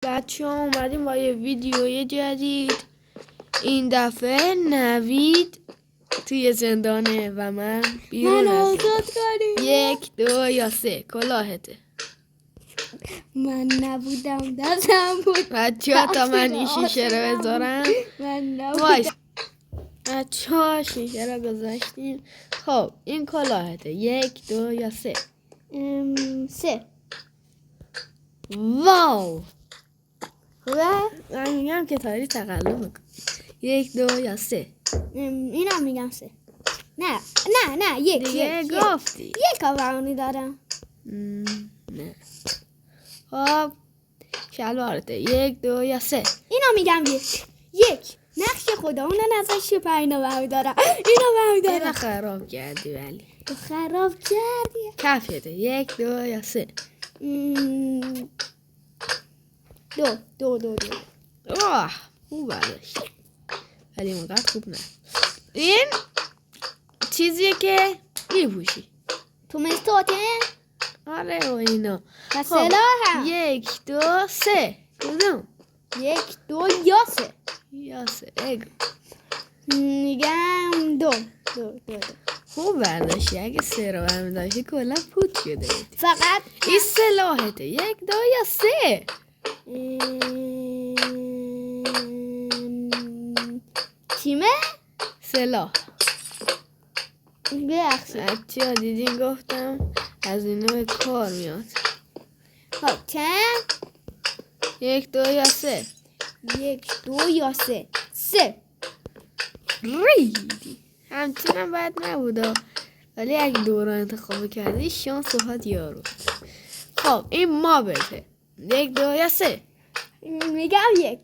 بچه ها اومدیم با یه ویدیوی جدید. این دفعه نوید توی زندانه و من بیرون. من آزاد کنیم. 1 2 یا 3 کلاهته. من نبودم دستم بود. بچه ها تا من این شیشه رو بذارم. من نبودم. بچه ها شیشه رو گذاشتیم. خب این کلاهته. 1 2 یا 3. 3. واو. من میگم که تاری تقلب میکن. 1 2 یا 3. اینم میگم 3. نه یک دیگه گفتی. یک آورانی دارم. نه. خب شلوارته. 1 2 یا 3. اینو میگم یک نقش خدا اون ازش پایینا برمیدارم. اینو برمیدارم. اینو خراب کردی ولی تو خراب کردی. کفشته. 1 2 یا 3. 2 خوب برداشتی ولی مقدر خوب نه. این چیزیه که میپوشی تو مستوته. آره و اینا. و سلاحم 1 2 3. کدوم؟ 1 2 یا 3. یا 3 اگو میگم 2 خوب برداشتی. اگه 3 رو برمیداشتی کلا پوت شده بودی. فقط این سلاحته. 1 2 یا 3. تیمه سلاح. بخشی بچه ها دیدین گفتم از اینو به کار میاد. خب چند؟ 1 2 یا 3. 1 2 یا 3 ریدی. همچنان بد نبوده ولی اگه دوران انتخاب کردی شانس اوهات یارو. خب این ما بده. 1 2 یا 3. میگم 1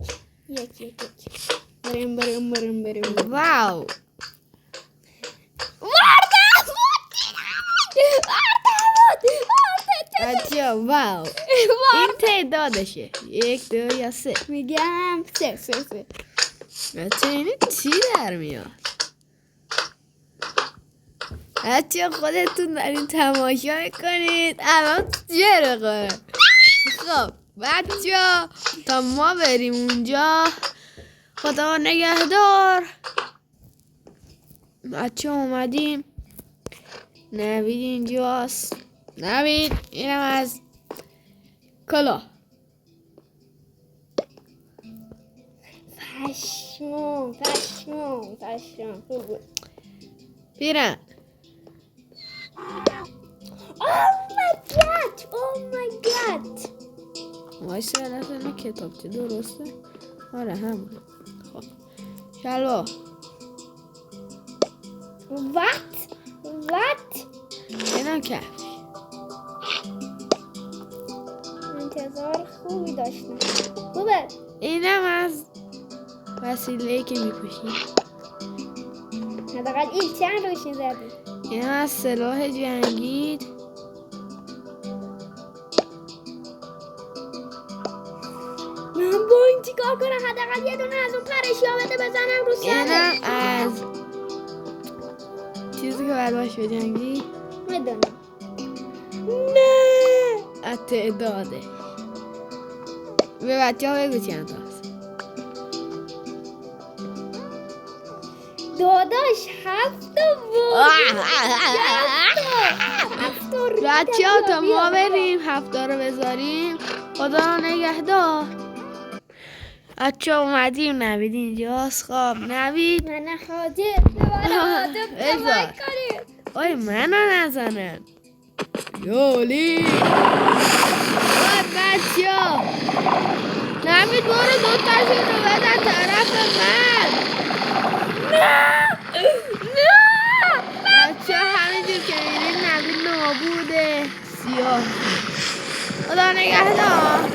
بریم واو. بچه ها واو. این تعدادشه. 1 2 یا 3. میگم 3 بچه اینه چی در میاد؟ بچه خودتون دارین تماشا میکنید الان چه رقه. خب بچه تا ما بریم اونجا خدا نگهدار. بچه اومدیم. نوید اینجاست. نوید اینم از کلاه. پشمون پیرن. Oh my god وایسا الان کتابچه درسته؟ آره همون. خب شلوار. What اینم کفش. انتظار خوبی داشتم. خوبه. اینم از وسیله‌ای که میپوشی. حداقل این چند روشی زدی. اینم از سلاح جنگید. من با این چیکار کنم؟ حداقل یه دونه از اون پرشیا بده بزنم رو سرش. اینم از چیزی که باید باش بجنگی. میدونم. نه از تعداده. به بچه ها بگو چند تاست. داداش 7 بچه ها تا ما بریم 7 رو بذاریم. خدا رو نگهدار. بچه ها اومدیم. نوید اینجاست. خب نوید من خواهد بذار آی منو نزنن یالی. بچه ها نوید برو دوتاشون رو بدن طرف من. نه بچه ها همینجور که میریم نوید نابوده. سیاه. خدا نگهدار.